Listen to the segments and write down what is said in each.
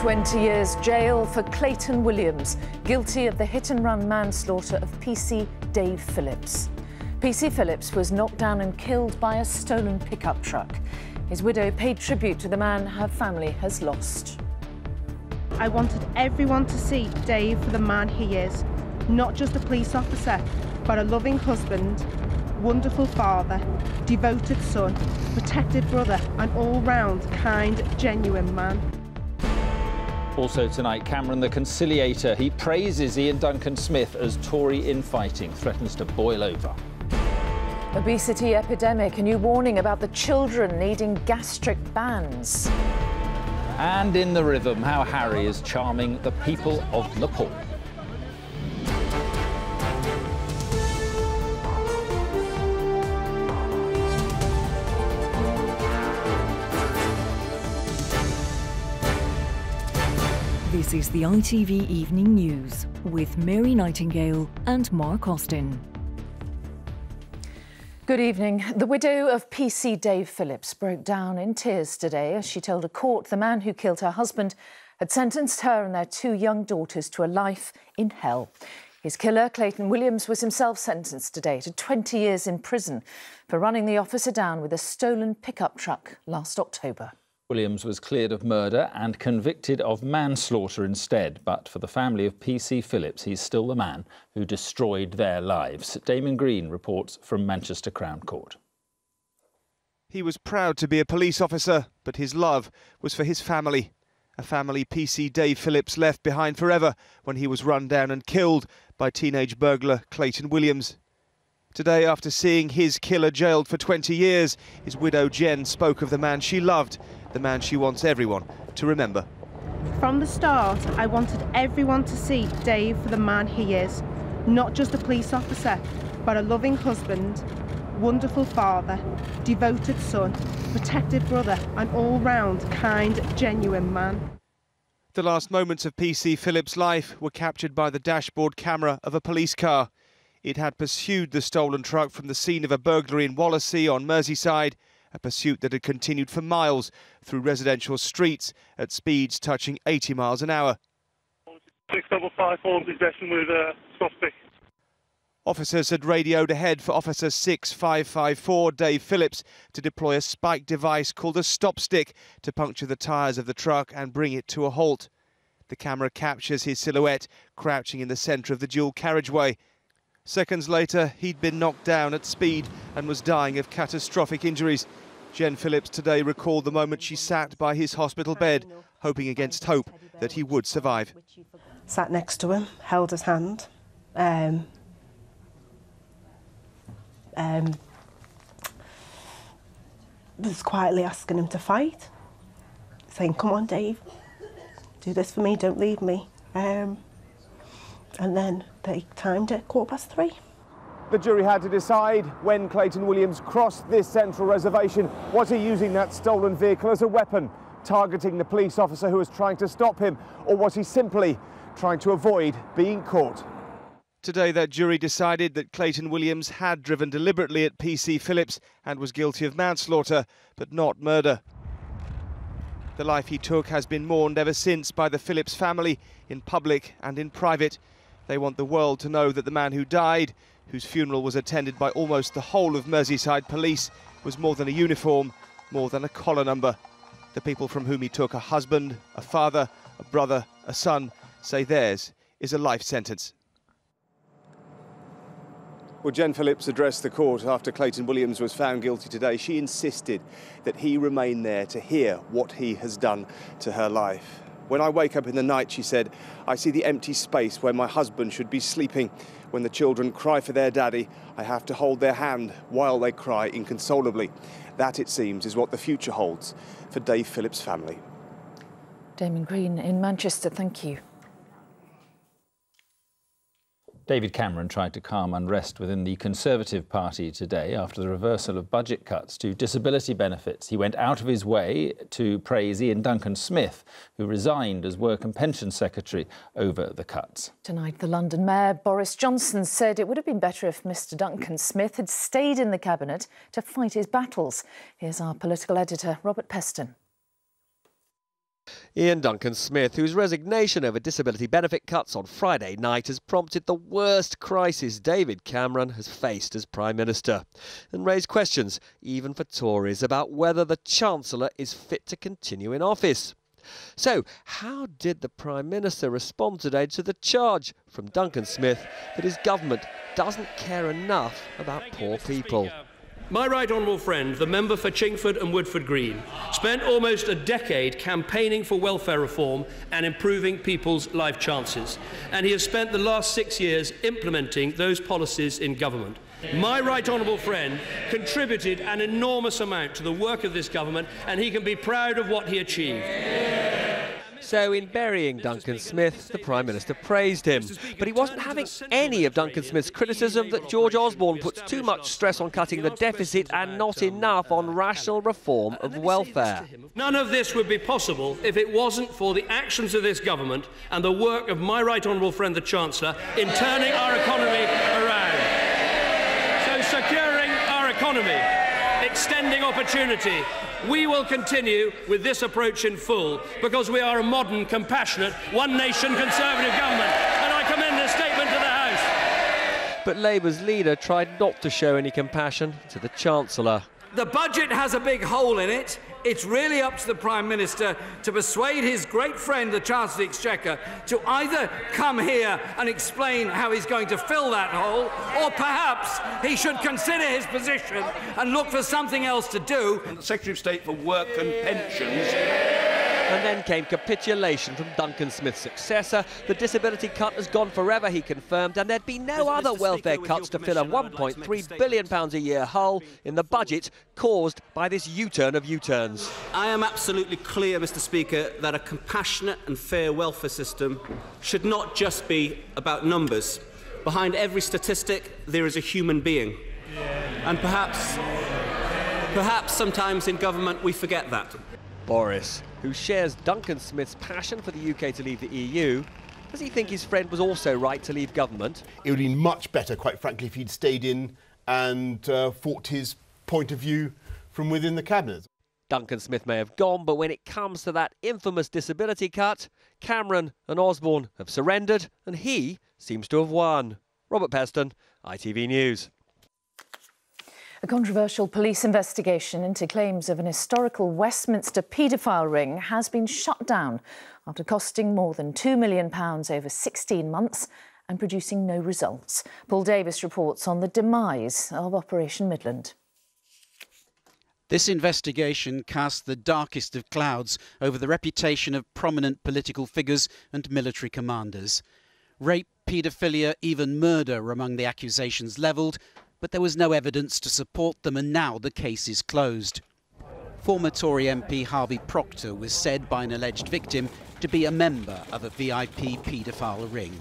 20 years jail for Clayton Williams, guilty of the hit-and-run manslaughter of PC Dave Phillips. PC Phillips was knocked down and killed by a stolen pickup truck. His widow paid tribute to the man her family has lost. I wanted everyone to see Dave for the man he is, not just a police officer, but a loving husband, wonderful father, devoted son, protected brother, and all-round kind, genuine man. Also tonight, Cameron the conciliator. He praises Ian Duncan Smith as Tory infighting threatens to boil over. Obesity epidemic, a new warning about the children needing gastric bands. And in the rhythm, how Harry is charming the people of Nepal. This is the ITV Evening News with Mary Nightingale and Mark Austin. Good evening. The widow of PC Dave Phillips broke down in tears today as she told a court the man who killed her husband had sentenced her and their two young daughters to a life in hell. His killer, Clayton Williams, was himself sentenced today to 20 years in prison for running the officer down with a stolen pickup truck last October. Williams was cleared of murder and convicted of manslaughter instead. But for the family of PC Phillips, he's still the man who destroyed their lives. Damon Green reports from Manchester Crown Court. He was proud to be a police officer, but his love was for his family. A family PC Dave Phillips left behind forever when he was run down and killed by teenage burglar Clayton Williams. Today, after seeing his killer jailed for 20 years, his widow Jen spoke of the man she loved, the man she wants everyone to remember. From the start, I wanted everyone to see Dave for the man he is, not just a police officer, but a loving husband, wonderful father, devoted son, protected brother, and all-round kind, genuine man. The last moments of PC Phillips' life were captured by the dashboard camera of a police car. It had pursued the stolen truck from the scene of a burglary in Wallasey on Merseyside, a pursuit that had continued for miles through residential streets at speeds touching 80 miles an hour. 6554 possession with a suspect. Officers had radioed ahead for Officer 6554 Dave Phillips to deploy a spike device called a stop stick to puncture the tyres of the truck and bring it to a halt. The camera captures his silhouette crouching in the centre of the dual carriageway. Seconds later, he'd been knocked down at speed and was dying of catastrophic injuries. Jen Phillips today recalled the moment she sat by his hospital bed, hoping against hope that he would survive. Sat next to him, held his hand. Was quietly asking him to fight, saying, "Come on, Dave, do this for me, don't leave me." And then they timed it 3:15. The jury had to decide when Clayton Williams crossed this central reservation. Was he using that stolen vehicle as a weapon, targeting the police officer who was trying to stop him, or was he simply trying to avoid being caught? Today, that jury decided that Clayton Williams had driven deliberately at PC Phillips and was guilty of manslaughter, but not murder. The life he took has been mourned ever since by the Phillips family, in public and in private. They want the world to know that the man who died, whose funeral was attended by almost the whole of Merseyside police, was more than a uniform, more than a collar number. The people from whom he took a husband, a father, a brother, a son, say theirs is a life sentence. Well, Jen Phillips addressed the court after Clayton Williams was found guilty today. She insisted that he remain there to hear what he has done to her life. When I wake up in the night, she said, I see the empty space where my husband should be sleeping. When the children cry for their daddy, I have to hold their hand while they cry inconsolably. That, it seems, is what the future holds for Dave Phillips' family. Damon Green in Manchester, thank you. David Cameron tried to calm unrest within the Conservative Party today after the reversal of budget cuts to disability benefits. He went out of his way to praise Ian Duncan Smith, who resigned as Work and Pensions Secretary over the cuts. Tonight, the London Mayor, Boris Johnson, said it would have been better if Mr Duncan Smith had stayed in the Cabinet to fight his battles. Here's our political editor, Robert Peston. Ian Duncan Smith, whose resignation over disability benefit cuts on Friday night has prompted the worst crisis David Cameron has faced as Prime Minister, and raised questions, even for Tories, about whether the Chancellor is fit to continue in office. So, how did the Prime Minister respond today to the charge from Duncan Smith that his government doesn't care enough about poor people? My right honourable friend, the member for Chingford and Woodford Green, spent almost a decade campaigning for welfare reform and improving people's life chances, and he has spent the last 6 years implementing those policies in government. My right honourable friend contributed an enormous amount to the work of this government, and he can be proud of what he achieved. So in burying Duncan Smith, the Prime Minister praised him. But he wasn't having any of Duncan Smith's criticism that George Osborne puts too much stress on cutting the deficit and not enough on rational reform of welfare. None of this would be possible if it wasn't for the actions of this government and the work of my right honourable friend, the Chancellor, in turning our economy around. So securing our economy, extending opportunity, we will continue with this approach in full because we are a modern, compassionate, one-nation Conservative government, and I commend this statement to the House. But Labour's leader tried not to show any compassion to the Chancellor. The budget has a big hole in it. It's really up to the Prime Minister to persuade his great friend, the Chancellor of the Exchequer, to either come here and explain how he's going to fill that hole, or perhaps he should consider his position and look for something else to do. Secretary of State for Work and Pensions. And then came capitulation from Duncan Smith's successor. The disability cut has gone forever, he confirmed, and there'd be no other welfare cuts to fill a £1.3 billion a year hole in the budget caused by this U-turn of U-turns. I am absolutely clear, Mr. Speaker, that a compassionate and fair welfare system should not just be about numbers. Behind every statistic, there is a human being. And perhaps sometimes in government we forget that. Boris, who shares Duncan Smith's passion for the UK to leave the EU, does he think his friend was also right to leave government? It would have been much better, quite frankly, if he'd stayed in and fought his point of view from within the cabinet. Duncan Smith may have gone, but when it comes to that infamous disability cut, Cameron and Osborne have surrendered, and he seems to have won. Robert Peston, ITV News. A controversial police investigation into claims of an historical Westminster paedophile ring has been shut down after costing more than £2 million over 16 months and producing no results. Paul Davis reports on the demise of Operation Midland. This investigation casts the darkest of clouds over the reputation of prominent political figures and military commanders. Rape, paedophilia, even murder were among the accusations levelled, but there was no evidence to support them, and now the case is closed. Former Tory MP Harvey Proctor was said by an alleged victim to be a member of a VIP paedophile ring.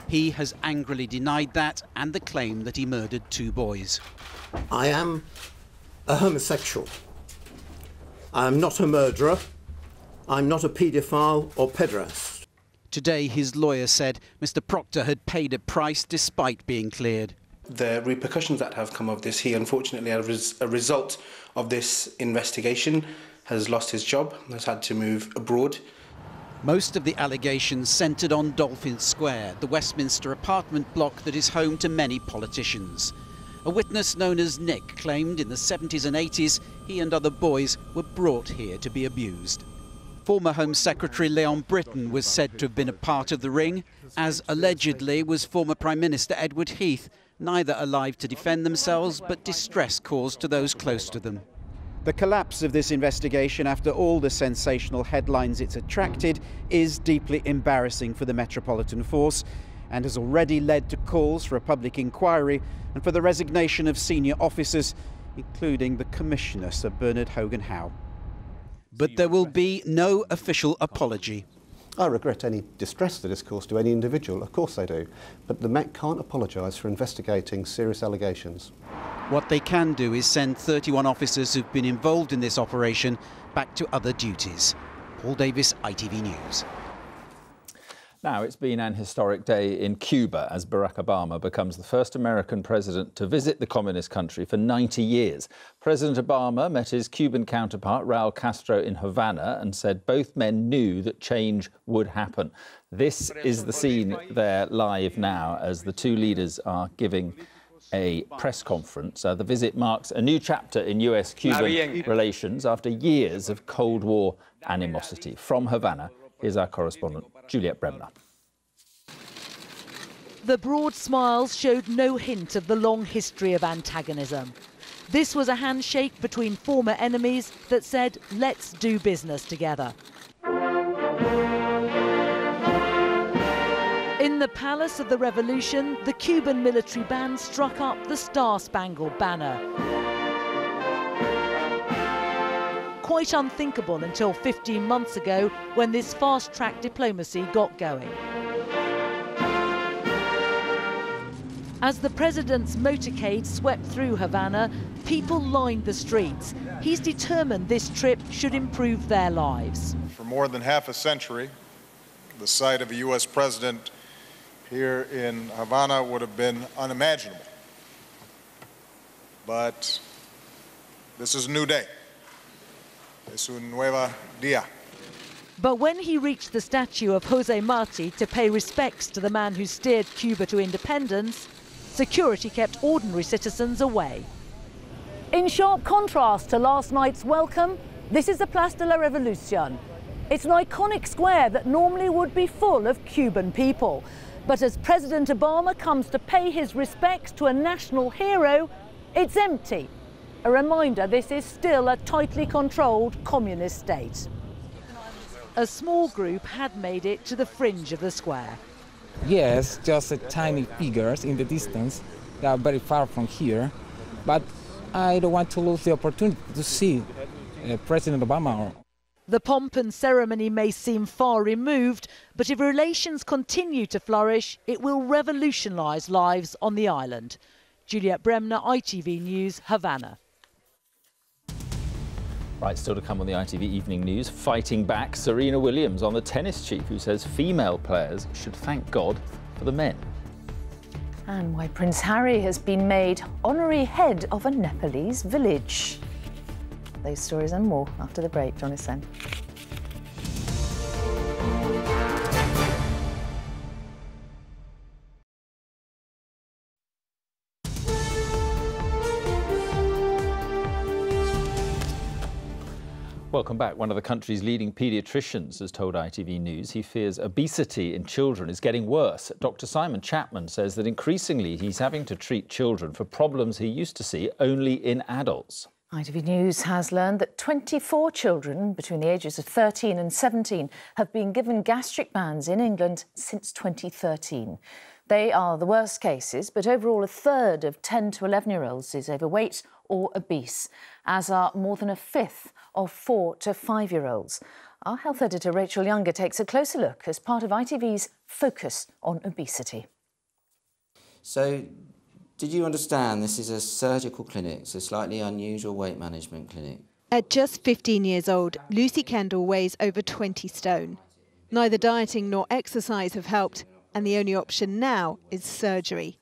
He has angrily denied that and the claim that he murdered 2 boys. I am a homosexual. I'm not a murderer. I'm not a paedophile or pederast. Today, his lawyer said Mr. Proctor had paid a price despite being cleared. The repercussions that have come of this, he unfortunately, as a result of this investigation, has lost his job, has had to move abroad. Most of the allegations centred on Dolphin Square, the Westminster apartment block that is home to many politicians. A witness known as Nick claimed in the 70s and 80s he and other boys were brought here to be abused. Former Home Secretary Leon Britton was said to have been a part of the ring, as allegedly was former Prime Minister Edward Heath, neither alive to defend themselves, but distress caused to those close to them. The collapse of this investigation, after all the sensational headlines it's attracted, is deeply embarrassing for the Metropolitan Force and has already led to calls for a public inquiry and for the resignation of senior officers, including the Commissioner, Sir Bernard Hogan-Howe. But there will be no official apology. I regret any distress that is caused to any individual, of course I do, but the Met can't apologise for investigating serious allegations. What they can do is send 31 officers who've been involved in this operation back to other duties. Paul Davis, ITV News. Now, it's been an historic day in Cuba as Barack Obama becomes the first American president to visit the communist country for 90 years. President Obama met his Cuban counterpart, Raul Castro, in Havana and said both men knew that change would happen. This is the scene there live now as the two leaders are giving a press conference. The visit marks a new chapter in US-Cuban relations after years of Cold War animosity. From Havana, here's our correspondent, Juliet Bremner. The broad smiles showed no hint of the long history of antagonism. This was a handshake between former enemies that said, let's do business together. In the Palace of the Revolution, the Cuban military band struck up the Star-Spangled Banner. Quite unthinkable until 15 months ago when this fast-track diplomacy got going. As the president's motorcade swept through Havana, people lined the streets. He's determined this trip should improve their lives. For more than half a century, the sight of a U.S. president here in Havana would have been unimaginable. But this is a new day. Es un nuevo día. But when he reached the statue of José Martí to pay respects to the man who steered Cuba to independence, security kept ordinary citizens away. In sharp contrast to last night's welcome, this is the Place de la Revolution. It's an iconic square that normally would be full of Cuban people. But as President Obama comes to pay his respects to a national hero, it's empty. A reminder this is still a tightly controlled communist state. A small group had made it to the fringe of the square. Yes, just tiny figures in the distance. They are very far from here. But I don't want to lose the opportunity to see President Obama. The pomp and ceremony may seem far removed, but if relations continue to flourish, it will revolutionise lives on the island. Juliet Bremner, ITV News, Havana. Right, still to come on the ITV Evening News, fighting back Serena Williams on the tennis chief who says female players should thank God for the men. And why Prince Harry has been made honorary head of a Nepalese village. Those stories and more after the break. Join us then. Welcome back. One of the country's leading paediatricians has told ITV News he fears obesity in children is getting worse. Dr. Simon Chapman says that increasingly he's having to treat children for problems he used to see only in adults. ITV News has learned that 24 children between the ages of 13 and 17 have been given gastric bands in England since 2013. They are the worst cases, but overall a third of 10 to 11-year-olds is overweight or obese, as are more than a fifth of 4 to 5-year-olds. Our health editor Rachel Younger takes a closer look as part of ITV's focus on obesity. So, did you understand this is a surgical clinic, so slightly unusual weight management clinic? At just 15 years old, Lucy Kendall weighs over 20 stone. Neither dieting nor exercise have helped, and the only option now is surgery.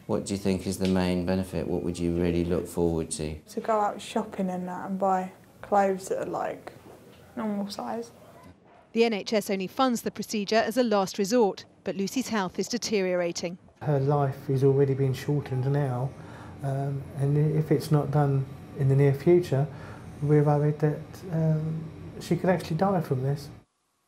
What do you think is the main benefit? What would you really look forward to? To go out shopping and that and buy clothes that are like normal size. The NHS only funds the procedure as a last resort, but Lucy's health is deteriorating. Her life is already being shortened now, and if it's not done in the near future, we're worried that she could actually die from this.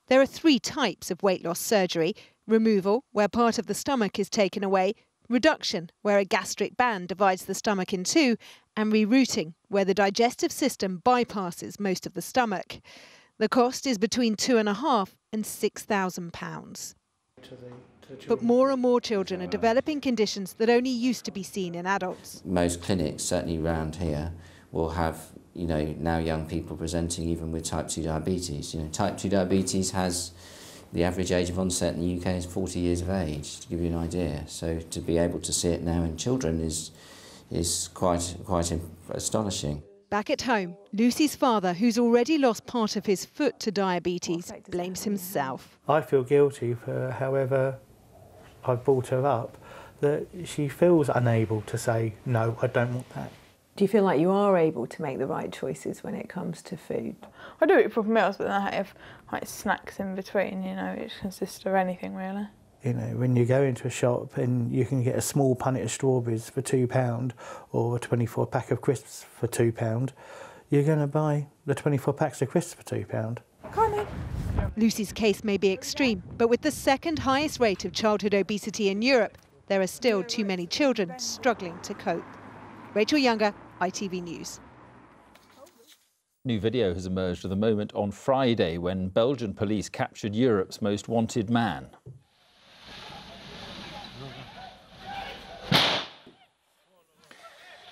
There are 3 types of weight loss surgery: removal, where part of the stomach is taken away; reduction, where a gastric band divides the stomach in 2; and rerouting, where the digestive system bypasses most of the stomach. The cost is between £2,500 and £6,000. But more and more children are developing conditions that only used to be seen in adults. Most clinics, certainly around here, will have, now young people presenting even with type 2 diabetes. Type 2 diabetes has the average age of onset in the UK is 40 years of age, to give you an idea. So to be able to see it now in children is quite astonishing. Back at home, Lucy's father, who's already lost part of his foot to diabetes, blames himself. I feel guilty for however I've brought her up, that she feels unable to say, no, I don't want that. Do you feel like you are able to make the right choices when it comes to food? I do eat proper meals, but then I have like snacks in between, you know, which consists of anything really. You know, when you go into a shop and you can get a small punnet of strawberries for £2 or a 24 pack of crisps for £2, you're going to buy the 24 packs of crisps for £2. Lucy's case may be extreme, but with the second highest rate of childhood obesity in Europe, there are still too many children struggling to cope. Rachel Younger, ITV News. New video has emerged of the moment on Friday when Belgian police captured Europe's most wanted man.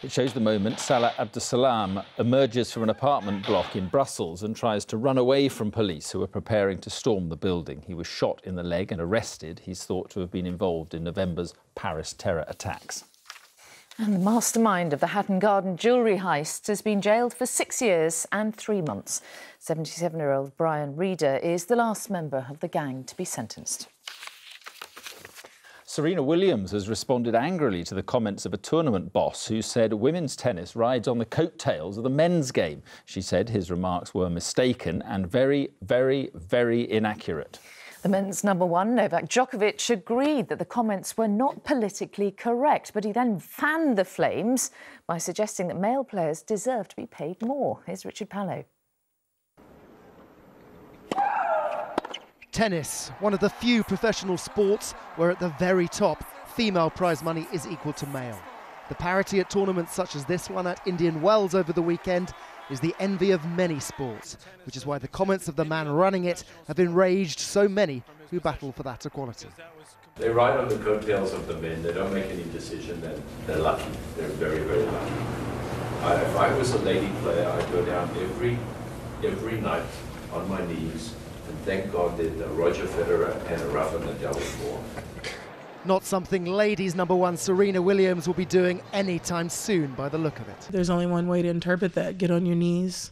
It shows the moment Salah Abdeslam emerges from an apartment block in Brussels and tries to run away from police who are preparing to storm the building. He was shot in the leg and arrested. He's thought to have been involved in November's Paris terror attacks. And the mastermind of the Hatton Garden jewellery heist has been jailed for 6 years and 3 months. 77-year-old Brian Reeder is the last member of the gang to be sentenced. Serena Williams has responded angrily to the comments of a tournament boss who said women's tennis rides on the coattails of the men's game. She said his remarks were mistaken and very, very, very inaccurate. The men's number one, Novak Djokovic, agreed that the comments were not politically correct, but he then fanned the flames by suggesting that male players deserve to be paid more. Here's Richard Pallow. Tennis, one of the few professional sports where at the very top, female prize money is equal to male. The parity at tournaments such as this one at Indian Wells over the weekend is the envy of many sports, which is why the comments of the man running it have enraged so many who battle for that equality. They ride on the coattails of the men, they don't make any decision, then they're lucky, they're very, very lucky. If I was a lady player, I'd go down every night on my knees and thank God that Roger Federer and Rafa Nadal were. Not something ladies number one Serena Williams will be doing anytime soon by the look of it. There's only one way to interpret that: get on your knees,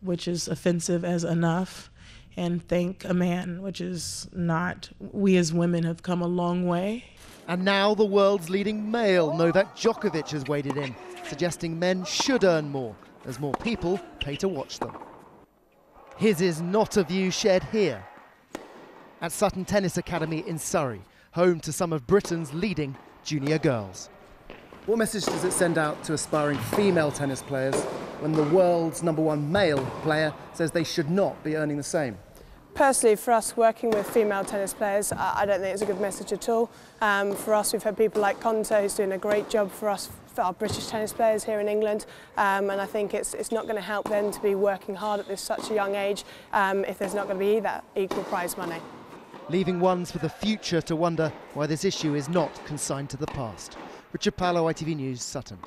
which is offensive as enough, and thank a man, which is not. We as women have come a long way. And now the world's leading male, Novak Djokovic, has waded in, suggesting men should earn more as more people pay to watch them. His is not a view shared here at Sutton Tennis Academy in Surrey, home to some of Britain's leading junior girls. What message does it send out to aspiring female tennis players when the world's number one male player says they should not be earning the same? Personally, for us working with female tennis players, I don't think it's a good message at all. For us, we've had people like Conte who's doing a great job for us, for our British tennis players here in England, and I think it's not going to help them to be working hard at such a young age if there's not going to be that equal prize money. Leaving ones for the future to wonder why this issue is not consigned to the past. Richard Pallow, ITV News, Sutton.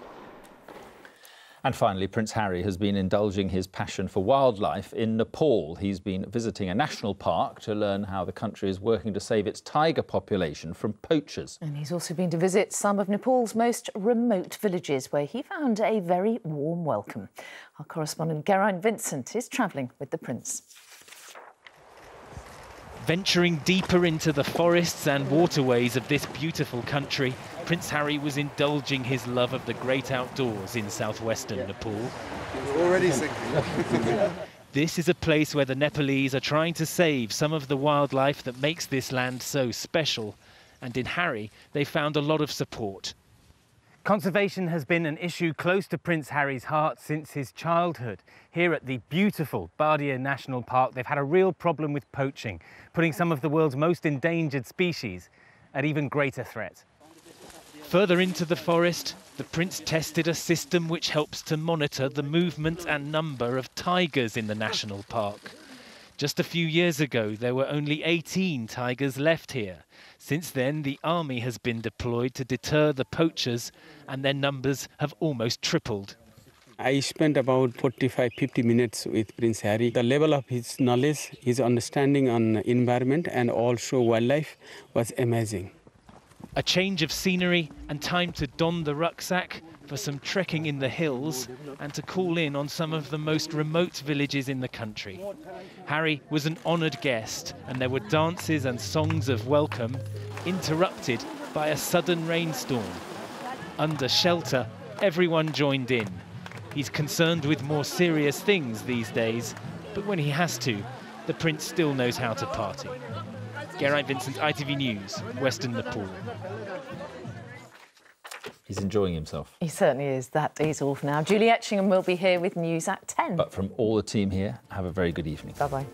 And finally, Prince Harry has been indulging his passion for wildlife in Nepal. He's been visiting a national park to learn how the country is working to save its tiger population from poachers. And he's also been to visit some of Nepal's most remote villages, where he found a very warm welcome. Our correspondent Geraint Vincent is travelling with the Prince. Venturing deeper into the forests and waterways of this beautiful country, Prince Harry was indulging his love of the great outdoors in southwestern Nepal. Already sinking. This is a place where the Nepalese are trying to save some of the wildlife that makes this land so special. And in Harry, they found a lot of support. Conservation has been an issue close to Prince Harry's heart since his childhood. Here at the beautiful Bardia National Park, they've had a real problem with poaching, putting some of the world's most endangered species at even greater threat. Further into the forest, the Prince tested a system which helps to monitor the movement and number of tigers in the national park. Just a few years ago, there were only 18 tigers left here. Since then, the army has been deployed to deter the poachers, and their numbers have almost tripled. I spent about 45-50 minutes with Prince Harry. The level of his knowledge, his understanding on environment and also wildlife was amazing. A change of scenery and time to don the rucksack, for some trekking in the hills and to call in on some of the most remote villages in the country. Harry was an honoured guest, and there were dances and songs of welcome, interrupted by a sudden rainstorm. Under shelter, everyone joined in. He's concerned with more serious things these days, but when he has to, the Prince still knows how to party. Geraint Vincent, ITV News, Western Nepal. He's enjoying himself. He certainly is. That is off now. Julie Etchingham will be here with news at 10. But from all the team here, have a very good evening. Bye-bye.